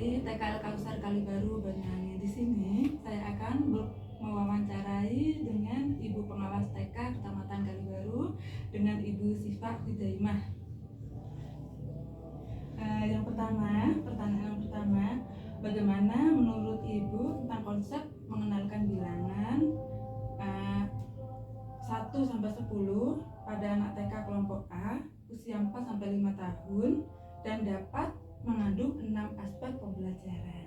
dari TKL Kausar Kalibaru Banyuwangi. Di sini saya akan mewawancarai dengan Ibu Pengawas TK Kecamatan Kalibaru dengan Ibu Sifa Widaimah. Pertanyaan yang pertama, bagaimana menurut Ibu tentang konsep mengenalkan bilangan 1 sampai 10 pada anak TK kelompok A usia 4 sampai 5 tahun dan dapat mengandung 6 aspek pembelajaran.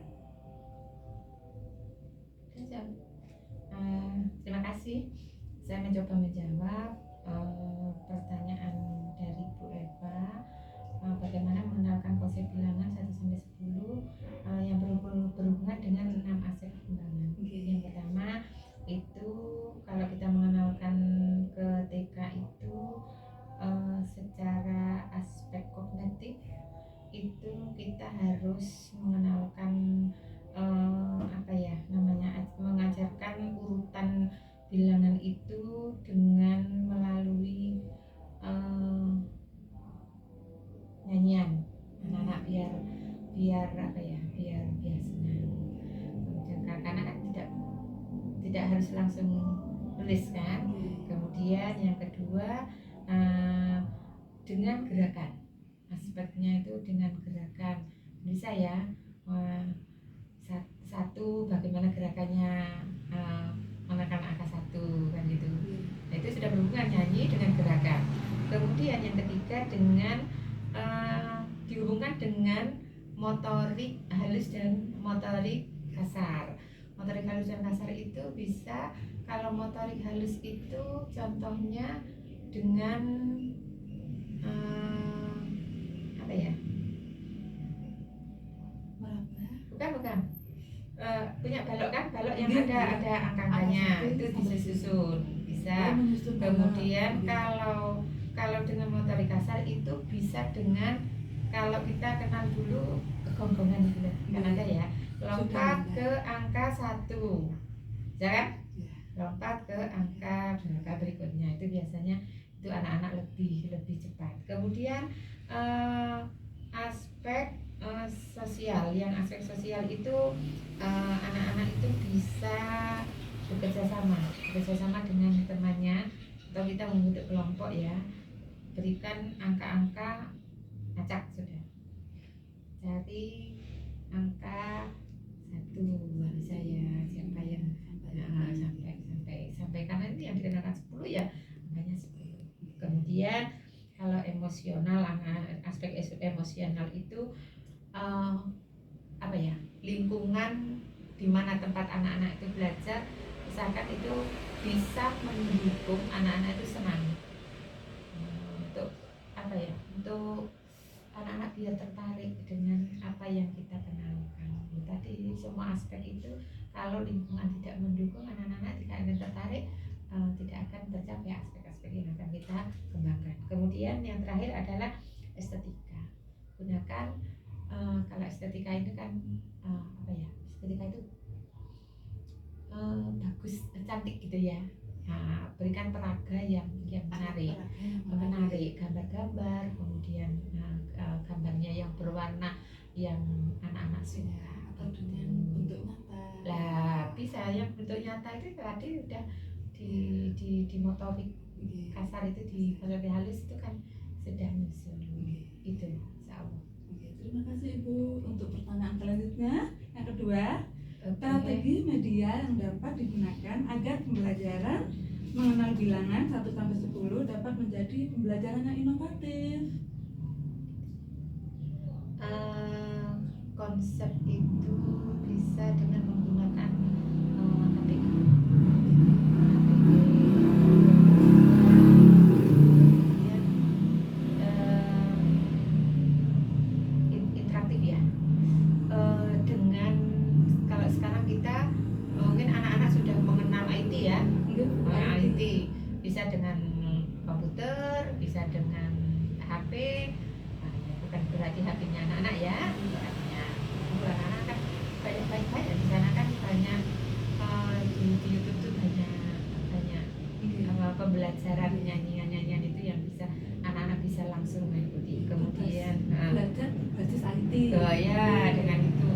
Terima kasih. Saya mencoba menjawab pertanyaan dari Bu Eva. Bagaimana mengenalkan konsep bilangan 1 sampai 10 yang berhubungan dengan 6 aspek perkembangan. Yang pertama itu kalau kita mengenalkan ke TK itu secara aspek kognitif itu kita harus mengenalkan mengajarkan urutan bilangan itu dengan melalui nyanyian anak-anak biar senang. Karena kan tidak harus langsung nulis kan. Kemudian yang kedua dengan gerakan, aspeknya itu dengan gerakan. Bisa ya, satu bagaimana gerakannya menekan angka 1 kan gitu. Nah, itu sudah berhubungan nyanyi dengan gerakan. Kemudian yang ketiga dengan dihubungkan dengan motorik halus dan motorik kasar. Motorik halus dan kasar itu bisa, kalau motorik halus itu contohnya dengan bukan punya balok kan, balok yang ada angka-angkanya itu disusun bisa. Kemudian kalau dengan motorik kasar itu bisa dengan, kalau kita kenal dulu gonggongan gitu kan, ada ya, lompat ke angka 1 ya kan, lompat ke angka berikutnya, itu biasanya itu anak-anak lebih cepat. Kemudian aspek sosial, yang aspek sosial itu anak-anak itu bisa bekerja sama dengan temannya, atau kita membentuk kelompok ya, berikan angka-angka acak, sudah cari angka 1 bisa ya, siapa yang sampai karena ini yang dikenakan 10 ya, angkanya 10. Kemudian kalau emosional, aspek emosional itu lingkungan di mana tempat anak-anak itu belajar, misalkan itu bisa mendukung anak-anak itu senang, untuk anak-anak biar tertarik dengan apa yang kita kenalkan. Tadi semua aspek itu kalau lingkungan tidak mendukung, anak-anak tidak akan tertarik, tidak akan tercapai aspek-aspek yang akan kita kembangkan. Kemudian yang terakhir adalah estetika. Gunakan kalau estetika itu kan estetika itu bagus, cantik gitu ya. Nah, berikan peraga yang menarik, gambar-gambar, kemudian gambarnya yang berwarna yang anak-anak suka, atau dengan bentuk nyata. Lah bisa yang bentuk nyata itu tadi udah di motorik kasar itu, di motorik halus itu kan sudah muncul. Itu insyaallah. Terima kasih Ibu. Untuk pertanyaan selanjutnya, yang kedua, strategi media yang dapat digunakan agar pembelajaran mengenal bilangan 1 sampai 10 dapat menjadi pembelajaran yang inovatif. Konsep itu bisa dengan menggunakan APK. Interaktif ya. Dengan kalau sekarang kita mungkin anak-anak sudah mengenal IT ya. IT bisa dengan komputer, bisa dengan HP. Bukan berarti HP-nya anak-anak ya. Anak-anak kan banyak di sana kan banyak, di YouTube tuh banyak pembelajaran nyanyian itu yang bisa anak-anak bisa langsung mengikuti. Kemudian belajar basis IT. Ya dengan itu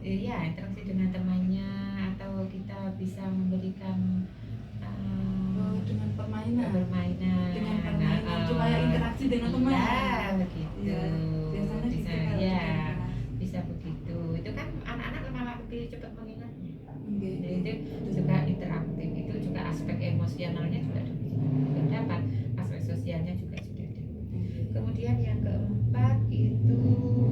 interaksi dengan temannya, atau kita bisa memberikan dengan permainan permainan supaya interaksi dengan teman. Iya, begitu. Ya, biasanya gitu Bisa, kalau ya, kita. bisa begitu. Itu kan anak-anak malah lebih cepat mengingatnya. Oke, Jadi itu juga interaktif, itu juga aspek emosionalnya juga dapat, aspek sosialnya juga sudah ada. Kemudian yang keempat itu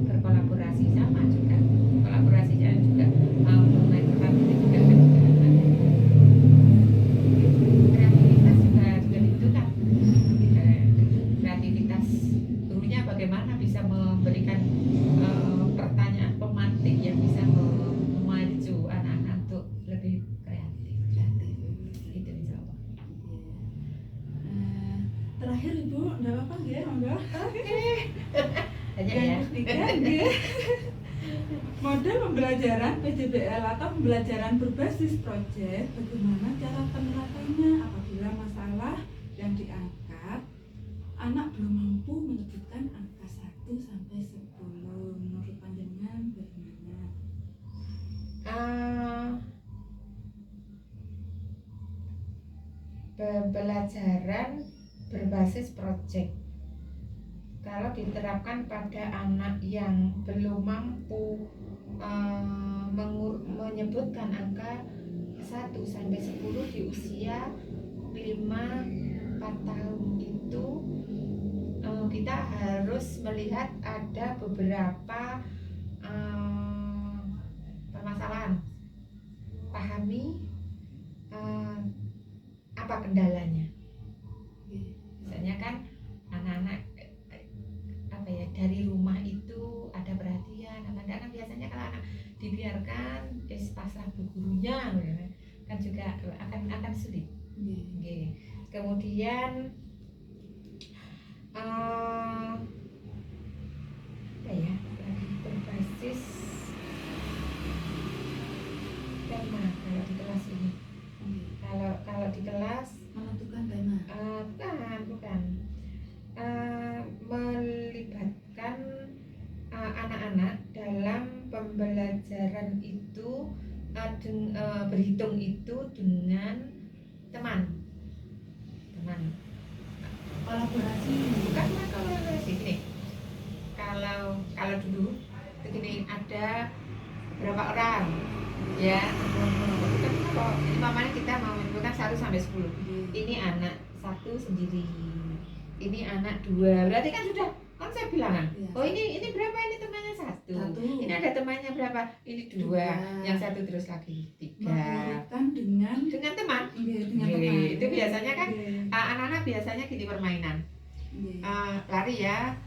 berkolaborasi, sama juga kolaborasinya juga bermain peran itu juga kan kreativitas juga dibutuhkan. Kreativitas gurunya bagaimana bisa memberikan pertanyaan pemantik yang bisa memacu anak-anak untuk lebih kreatif. Itu insya Allah. Terakhir Ibu, enggak apa-apa ya, monggo. Hanya ya. Model pembelajaran PJBL atau pembelajaran berbasis proyek, bagaimana cara penerapannya apabila masalah yang diangkat anak belum mampu menyebutkan angka 1 sampai 10. Menurut panjenengan bagaimana? Pembelajaran berbasis proyek kalau diterapkan pada anak yang belum mampu menyebutkan angka 1 sampai 10 di usia 5-4 tahun itu, kita harus melihat ada beberapa permasalahan. Pahami apa kendalanya. Misalnya kan anak-anak dari rumah itu ada perhatian, kan biasanya kalau anak dibiarkan pasrah bu gurunya kan juga akan sulit. Kemudian berbasis tema kalau di kelas ini. Kalau di kelas Menentukan tema. Bukan. Melibatkan anak-anak dalam pembelajaran itu, berhitung itu dengan teman. Kolaborasi. Bukan kolaborasi gini. Kalau dulu begini, ada berapa orang ya, ini mamanya kita mau menentukan 1 sampai 10. Ini anak 1 sendiri, ini anak 2, berarti kan sudah kan saya bilang kan, oh ini berapa, ini temannya 1, ini ada temannya berapa, ini 2, yang 1 terus lagi 3. Dengan teman. Itu biasanya kan anak-anak biasanya gini permainan, lari ya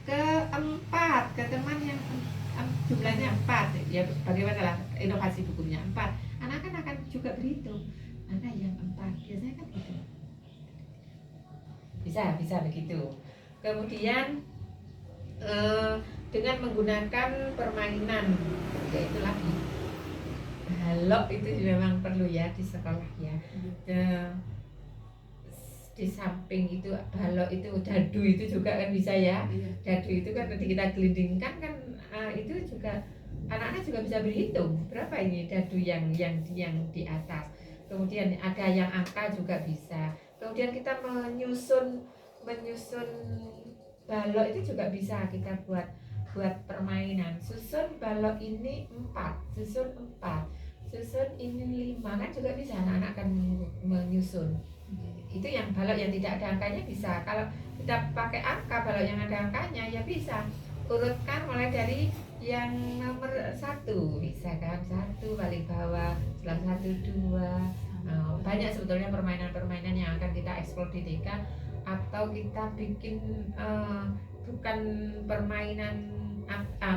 ke 4, ke teman yang jumlahnya 4, ya bagaimana lah inovasi bukunya 4, anak kan akan juga berhitung mana yang 4, biasanya kan gitu, bisa begitu. Kemudian dengan menggunakan permainan, yaitu lagi balok itu memang perlu ya di sekolah ya. Di samping itu balok itu dadu itu juga kan bisa ya. Dadu itu kan nanti kita gelindingkan kan, itu juga anak-anak juga bisa berhitung berapa ini dadu yang di atas. Kemudian ada yang angka juga bisa. Kemudian kita menyusun balok itu juga bisa kita buat permainan. Susun balok ini 4, susun ini 5, kan juga bisa anak-anak kan menyusun. Itu yang balok yang tidak ada angkanya bisa. Kalau kita pakai angka balok yang ada angkanya ya bisa. Urutkan mulai dari yang nomor 1, bisa kan, 1 paling bawah, setelah 1, 2. Banyak sebetulnya permainan-permainan yang akan kita eksplor di TK, atau kita bikin bukan permainan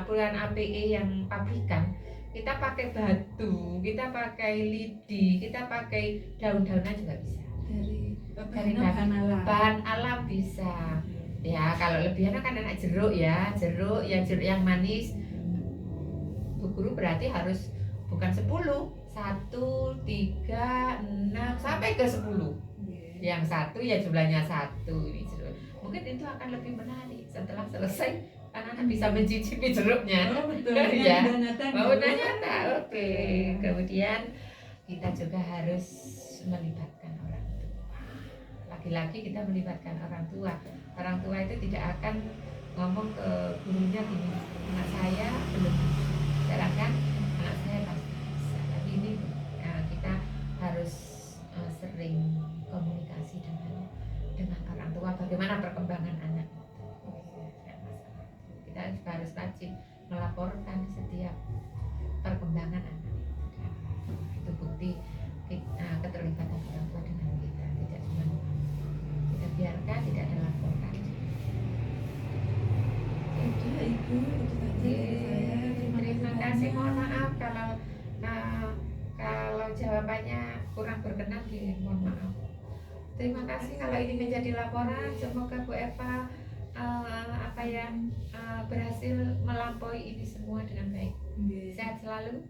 bulan APE yang pabrikan, kita pakai batu, kita pakai lidi, kita pakai daun-daunan juga bisa. Dari bahan alam bisa. Ya kalau lebih enak kan enak jeruk ya, jeruk yang manis. Bu guru berarti harus bukan 10, 1, 3, 6 sampai ke 10. Yang 1 ya jumlahnya 1 ini jeruk. Mungkin itu akan lebih menarik setelah selesai anak-anak bisa mencicipi jeruknya. Oh betul. Ya. Udah nyata. Udah nyata. Oke. Kemudian kita juga harus melibatkan orang tua. Lagi-lagi kita melibatkan orang tua. Orang tua itu tidak akan ngomong ke gurunya gini, anak saya belum bisa. Sedangkan anak saya pasti bisa. Tapi ini kita harus sering komunikasi dengan orang tua, bagaimana perkembangan anak itu. Kita juga harus rajin melaporkan setiap perkembangan anak. Itu bukti keterlibatan orang tua dengan kita, tidak cuma kita biarkan, tidak ada laporan. Udah ibu, itu saja dari saya. Terima kasih. Mohon maaf kalau jawabannya kurang berkenan, mohon maaf. Terima kasih kalau ini menjadi laporan. Semoga Bu Eva berhasil melampaui ini semua dengan baik. Sehat selalu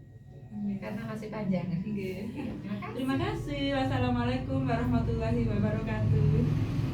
karena masih panjang. Terima kasih. Wassalamualaikum warahmatullahi wabarakatuh.